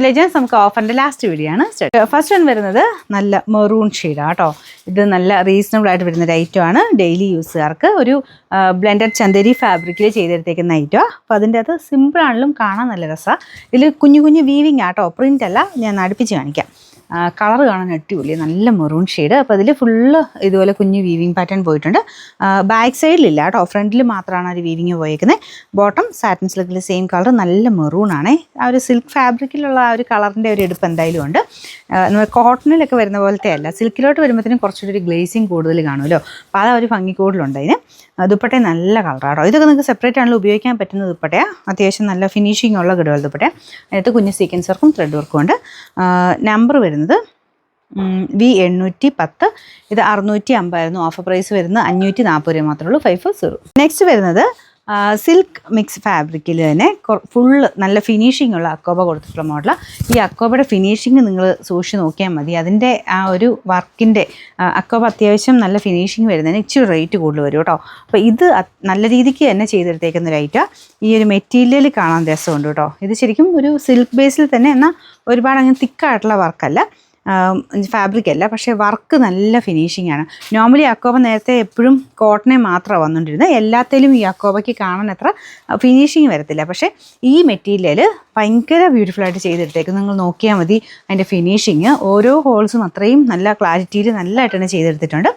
Legends നമുക്ക് ഓഫറിൻ്റെ last video ആണ്. First one വരുന്നത് നല്ല മെറൂൺ ഷെയ്ഡാണ് കേട്ടോ. ഇത് നല്ല റീസണബിൾ ആയിട്ട് വരുന്ന ഒരു ഐറ്റം ആണ്. ഡെയിലി യൂസുകാർക്ക് ഒരു ബ്ലെൻഡഡ് ചന്ദേരി ഫാബ്രിക്കിൽ ചെയ്തെടുത്തേക്കുന്ന ഐറ്റമാണ്. അപ്പോൾ അതിൻ്റെ അത് സിമ്പിളാണെങ്കിലും കാണാൻ നല്ല രസമാണ്. ഇതിൽ കുഞ്ഞു കുഞ്ഞു വീവിങ് ആട്ടോ, പ്രിൻ്റ് അല്ല. ഞാൻ അടുപ്പിച്ച് കാണിക്കാം. കളർ കാണാൻ അടിപൊളി, നല്ല മെറൂൺ ഷെയ്ഡ്. അപ്പോൾ അതിൽ ഫുള്ള് ഇതുപോലെ കുഞ്ഞു വീവിങ് പാറ്റേൺ പോയിട്ടുണ്ട്. ബാക്ക് സൈഡിലില്ല കേട്ടോ, ഫ്രണ്ടിൽ മാത്രമാണ് ഒരു വീവിങ് പോയേക്കുന്നത്. ബോട്ടം സാറ്റിൻ സിൽക്കിൽ സെയിം കളർ, നല്ല മെറൂൺ ആണേ. ആ ഒരു സിൽക്ക് ഫാബ്രിക്കിലുള്ള ആ ഒരു കളറിൻ്റെ ഒരു എടുപ്പ് എന്തായാലും ഉണ്ട്. കോട്ടണിലൊക്കെ വരുന്ന പോലത്തെ അല്ല, സിൽക്കിലോട്ട് വരുമ്പോഴത്തേനും കുറച്ചുകൂടി ഒരു ഗ്ലേസിങ് കൂടുതൽ കാണുമല്ലോ. അപ്പോൾ ആ ഒരു ഭംഗി കൂടുതലുണ്ട് അതിന്. ദുപ്പട്ട നല്ല കളറാട്ടോ. ഇതൊക്കെ നിങ്ങൾക്ക് സെപ്പറേറ്റ് ആണല്ലോ ഉപയോഗിക്കാൻ പറ്റുന്ന ദുപ്പട്ടയാണ്. അത്യാവശ്യം നല്ല ഫിനിഷിംഗ് ഉള്ള ഗഡുവൽ ദുപ്പട്ടയാണ്. അതിനകത്ത് കുഞ്ഞ് സീക്വൻസ് വർക്കും ത്രെഡ് വർക്കും ഉണ്ട്. നമ്പർ വരുന്നത് V810. ഇത് 650 ഓഫർ പ്രൈസ് വരുന്നത് 540 രൂപ മാത്രമേ ഉള്ളൂ. 540. നെക്സ്റ്റ് വരുന്നത് സിൽക്ക് മിക്സ് ഫാബ്രിക്കിൽ തന്നെ ഫുള്ള് നല്ല ഫിനിഷിംഗ് ഉള്ള അക്കോബ കൊടുത്തിട്ടുള്ള മോഡലാണ്. ഈ അക്കോബയുടെ ഫിനിഷിങ് നിങ്ങൾ സൂക്ഷിച്ച് നോക്കിയാൽ മതി. അതിൻ്റെ ആ ഒരു വർക്കിൻ്റെ അക്കോബ അത്യാവശ്യം നല്ല ഫിനിഷിങ് വരുന്നതിന് ഇച്ചിരി റേറ്റ് കൂടുതൽ വരും കേട്ടോ. അപ്പോൾ ഇത് നല്ല രീതിക്ക് തന്നെ ചെയ്തെടുത്തേക്കുന്ന ഒരു ഐറ്റമാണ്. ഈ ഒരു മെറ്റീരിയൽ കാണാൻ രസമുണ്ട് കേട്ടോ. ഇത് ശരിക്കും ഒരു സിൽക്ക് ബേസിൽ തന്നെ, എന്നാൽ ഒരുപാട് അങ്ങനെ തിക്കായിട്ടുള്ള വർക്കല്ല, ഫാബ്രിക് അല്ല, പക്ഷേ വർക്ക് നല്ല ഫിനിഷിംഗ് ആണ്. നോർമലി അക്കോബ നേരത്തെ എപ്പോഴും കോട്ടനെ മാത്രമാണ് വന്നുകൊണ്ടിരുന്നത്. എല്ലാത്തിലും ഈ അക്കോബയ്ക്ക് കാണാൻ അത്ര ഫിനിഷിങ് വരത്തില്ല. പക്ഷേ ഈ മെറ്റീരിയൽ ഭയങ്കര ബ്യൂട്ടിഫുള്ളായിട്ട് ചെയ്തെടുത്തേക്കും. നിങ്ങൾ നോക്കിയാൽ മതി അതിൻ്റെ ഫിനിഷിങ്. ഓരോ ഹോൾസും അത്രയും നല്ല ക്ലാരിറ്റിയിൽ നല്ലതായിട്ട് തന്നെ ചെയ്തെടുത്തിട്ടുണ്ട്.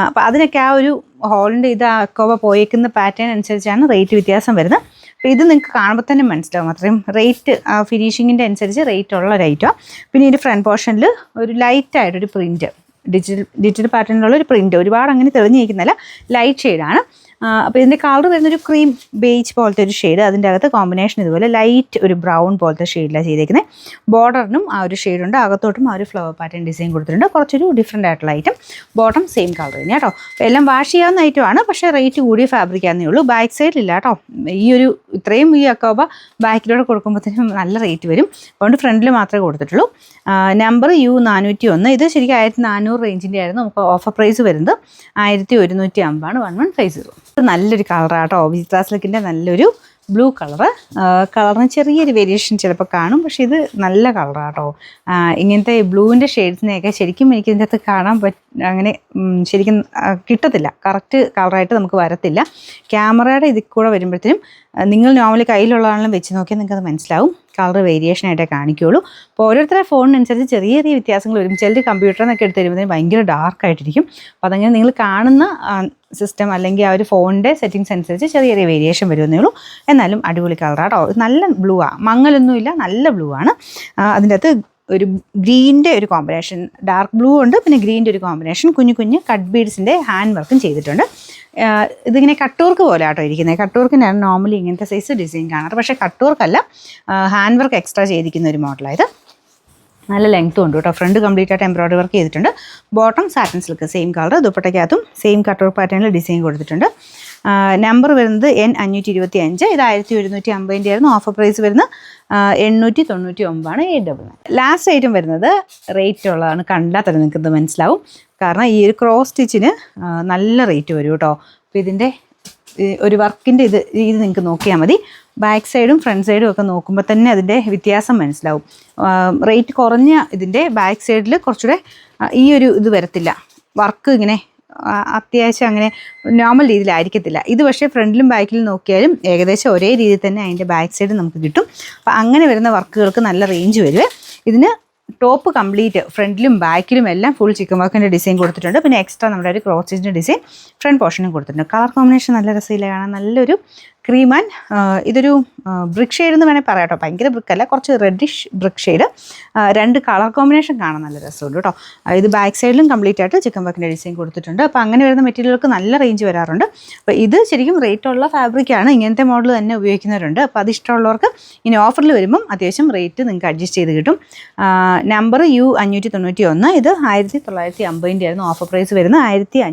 അപ്പോൾ അതിനൊക്കെ ആ ഒരു ഹോളിൻ്റെ ഇത് അക്കോബ പോയേക്കുന്ന പാറ്റേൺ അനുസരിച്ചാണ് റേറ്റ് വ്യത്യാസം വരുന്നത്. അപ്പോൾ ഇത് നിങ്ങൾക്ക് കാണുമ്പോൾ തന്നെ മനസ്സിലാവും അത്രയും റേറ്റ്, ഫിനിഷിങ്ങിൻ്റെ അനുസരിച്ച് റേറ്റ് ഉള്ള ഒരു ഐറ്റമാണ്. പിന്നെ ഇതിൻ്റെ ഫ്രണ്ട് പോർഷനിൽ ഒരു ലൈറ്റായിട്ടൊരു പ്രിൻറ്റ്, ഡിജിറ്റൽ പാറ്റേണിലുള്ള ഒരു പ്രിൻറ്റ്, ഒരുപാട് അങ്ങനെ തെളിഞ്ഞിരിക്കുന്നതല്ല, ലൈറ്റ് ഷെയ്ഡാണ്. അപ്പോൾ ഇതിൻ്റെ കളർ വരുന്നൊരു ക്രീം ബേജ് പോലത്തെ ഒരു ഷെയ്ഡ്. അതിൻ്റെ അകത്ത് കോമ്പിനേഷൻ ഇതുപോലെ ലൈറ്റ് ഒരു ബ്രൗൺ പോലത്തെ ഷെയ്ഡിലാണ് ചെയ്തേക്കുന്നത്. ബോർഡറിനും ആ ഒരു ഷെയ്ഡുണ്ട്, അകത്തോട്ടും ആ ഒരു ഫ്ലവർ പാറ്റേൺ ഡിസൈൻ കൊടുത്തിട്ടുണ്ട്. കുറച്ചൊരു ഡിഫറെൻ്റ് ആയിട്ടുള്ള ഐറ്റം. ബോട്ടം സെയിം കളർ തന്നെ കേട്ടോ. അപ്പോൾ എല്ലാം വാഷ് ചെയ്യാവുന്ന ഐറ്റമാണ്, പക്ഷേ റേറ്റ് കൂടിയ ഫാബ്രിക്കാന്നേ ഉള്ളൂ. ബാക്ക് സൈഡിലില്ല കേട്ടോ. ഈ ഒരു ഇത്രയും ഈ അക്കോബ ബാക്കിലൂടെ കൊടുക്കുമ്പോഴത്തേനും നല്ല റേറ്റ് വരും. അതുകൊണ്ട് ഫ്രണ്ടിൽ മാത്രമേ കൊടുത്തിട്ടുള്ളൂ. Number U401. ഇത് ശരിക്കും 1400 റേഞ്ചിൻ്റെ ആയിരുന്നു. നമുക്ക് ഓഫർ പ്രൈസ് വരുന്നത് 1150 1150. നല്ലൊരു കളറാട്ടോ. വിചിത്ര സിൽക്കിൻ്റെ നല്ലൊരു ബ്ലൂ കളറിന് ചെറിയൊരു വേരിയേഷൻ ചിലപ്പോൾ കാണും, പക്ഷേ ഇത് നല്ല കളറാട്ടോ. ഇങ്ങനത്തെ ബ്ലൂവിൻ്റെ ഷെയ്ഡ്സിനെയൊക്കെ ശരിക്കും എനിക്ക് ഇതിൻ്റെ അകത്ത് കാണാൻ അങ്ങനെ ശരിക്കും കിട്ടത്തില്ല, കറക്റ്റ് കളറായിട്ട് നമുക്ക് വരത്തില്ല. ക്യാമറയുടെ ഇതിൽ കൂടെ വരുമ്പോഴത്തേനും നിങ്ങൾ നോർമലി കയ്യിലുള്ളതാണെങ്കിലും വെച്ച് നോക്കിയാൽ നിങ്ങൾക്കത് മനസ്സിലാവും. കളർ വേരിയേഷനായിട്ടേ കാണിക്കുകയുള്ളൂ. അപ്പോൾ ഓരോരുത്തരുടെ ഫോണിനനുസരിച്ച് ചെറിയ ചെറിയ വ്യത്യാസങ്ങൾ വരും. ചിലർ കമ്പ്യൂട്ടറിൽ നിന്നൊക്കെ എടുത്ത് തരുമ്പോഴത്തേന് ഭയങ്കര ഡാർക്കായിട്ടിരിക്കും. അപ്പോൾ അതങ്ങനെ നിങ്ങൾ കാണുന്ന സിസ്റ്റം അല്ലെങ്കിൽ ആ ഒരു ഫോണിൻ്റെ സെറ്റിങ്സ് അനുസരിച്ച് ചെറിയ ചെറിയ വേരിയേഷൻ വരുമെന്നേ ഉള്ളൂ. എന്നാലും അടിപൊളി കളറാട്ടോ. നല്ല ബ്ലൂ ആണ്, മങ്ങലൊന്നുമില്ല, നല്ല ബ്ലൂ ആണ്. അതിൻ്റെ അകത്ത് ഒരു ഗ്രീൻ്റെ ഒരു കോമ്പിനേഷൻ, ഡാർക്ക് ബ്ലൂ ഉണ്ട്, പിന്നെ ഗ്രീൻ്റെ ഒരു കോമ്പിനേഷൻ, കുഞ്ഞു കുഞ്ഞ് കട്ട് ബീഡ്സിൻ്റെ ഹാൻഡ് വർക്കും ചെയ്തിട്ടുണ്ട്. ഇതിങ്ങനെ കട്ടൂർക്ക് പോലെ ആട്ടോ ഇരിക്കുന്നത്. കട്ടൂർക്കിനാണ് നോർമലി ഇങ്ങനത്തെ സൈസ് ഡിസൈൻ കാണാറ്, പക്ഷേ കട്ടൂർക്കല്ല, ഹാൻഡ് വർക്ക് എക്സ്ട്രാ ചെയ്തിരിക്കുന്ന ഒരു മോഡലായത്. നല്ല ലെങ്ത്തും ഉണ്ട് കേട്ടോ. ഫ്രണ്ട് കംപ്ലീറ്റ് ആയിട്ട് എംബ്രോയ്ഡറി വർക്ക് ചെയ്തിട്ടുണ്ട്. Bottom satin silk same colour. ദുപ്പട്ടയ്ക്കകത്തും സെയിം കട്ടൂർ പാറ്റേണിൽ ഡിസൈൻ കൊടുത്തിട്ടുണ്ട്. നമ്പർ വരുന്നത് N525. ഇത് 1150 ആയിരുന്നു. ഓഫർ പ്രൈസ് വരുന്നത് 899 899. ലാസ്റ്റ് ഐറ്റം വരുന്നത് റേറ്റ് ഉള്ളതാണ്. കണ്ടാൽ തന്നെ നിങ്ങൾക്ക് ഇത് മനസ്സിലാവും. കാരണം ഈ ഒരു ക്രോസ് സ്റ്റിച്ചിന് നല്ല റേറ്റ് വരും കേട്ടോ. അപ്പോൾ ഇതിൻ്റെ ഒരു വർക്കിൻ്റെ ഇത് നിങ്ങൾക്ക് നോക്കിയാൽ മതി. ബാക്ക് സൈഡും ഫ്രണ്ട് സൈഡും ഒക്കെ നോക്കുമ്പോൾ തന്നെ അതിൻ്റെ വ്യത്യാസം മനസ്സിലാവും. റേറ്റ് കുറഞ്ഞ ഇതിൻ്റെ ബാക്ക് സൈഡിൽ കുറച്ചുകൂടെ ഈ ഒരു ഇത് വരത്തില്ല, വർക്ക് ഇങ്ങനെ അത്യാവശ്യം അങ്ങനെ നോർമൽ രീതിയിലായിരിക്കത്തില്ല. ഇത് പക്ഷേ ഫ്രണ്ടിലും ബാക്കിലും നോക്കിയാലും ഏകദേശം ഒരേ രീതിയിൽ തന്നെ അതിൻ്റെ ബാക്ക് സൈഡ് നമുക്ക് കിട്ടും. അപ്പോൾ അങ്ങനെ വരുന്ന വർക്കുകൾക്ക് നല്ല റേഞ്ച് വരുവേ. ഇതിന് ടോപ്പ് കംപ്ലീറ്റ് ഫ്രണ്ടിലും ബാക്കിലും എല്ലാം ഫുൾ ചിക്കൻ വർക്കിൻ്റെ ഡിസൈൻ കൊടുത്തിട്ടുണ്ട്. പിന്നെ എക്സ്ട്രാ നമ്മുടെ ഒരു ക്രോസ് സ്റ്റിച്ചിൻ്റെ ഡിസൈൻ ഫ്രണ്ട് പോർഷനും കൊടുത്തിട്ടുണ്ട്. കളർ കോമ്പിനേഷൻ നല്ല രസമില്ല കാണാൻ. നല്ലൊരു ക്രീം ആൻഡ് ഇതൊരു ബ്രിക്ക് ഷെയ്ഡ് എന്ന് വേണമെങ്കിൽ പറയാം കേട്ടോ. ഭയങ്കര ബ്രിക്കല്ല, കുറച്ച് റെഡിഷ് ബ്രിക്ക് ഷെയ്ഡ്. രണ്ട് കളർ കോമ്പിനേഷൻ കാണാൻ നല്ല രസമുണ്ട് കേട്ടോ. ഇത് ബാക്ക് സൈഡിലും കംപ്ലീറ്റ് ആയിട്ട് ചിക്കൻ വർക്കിൻ്റെ ഡിസൈൻ കൊടുത്തിട്ടുണ്ട്. അപ്പോൾ അങ്ങനെ വരുന്ന മെറ്റീരിയലുകൾക്ക് നല്ല റേഞ്ച് വരാറുണ്ട്. അപ്പോൾ ഇത് ശരിക്കും റേറ്റുള്ള ഫാബ്രിക്കാണ്. ഇങ്ങനത്തെ മോഡൽ തന്നെ ഉപയോഗിക്കുന്നവരുണ്ട്. അപ്പോൾ അത് ഇഷ്ടമുള്ളവർക്ക് ഇനി ഓഫറിൽ വരുമ്പം അത്യാവശ്യം റേറ്റ് നിങ്ങൾക്ക് അഡ്ജസ്റ്റ് ചെയ്ത് കിട്ടും. Number U591. ഇത് 1950 ആയിരുന്നു. ഓഫർ പ്രൈസ് വരുന്നത് 1500.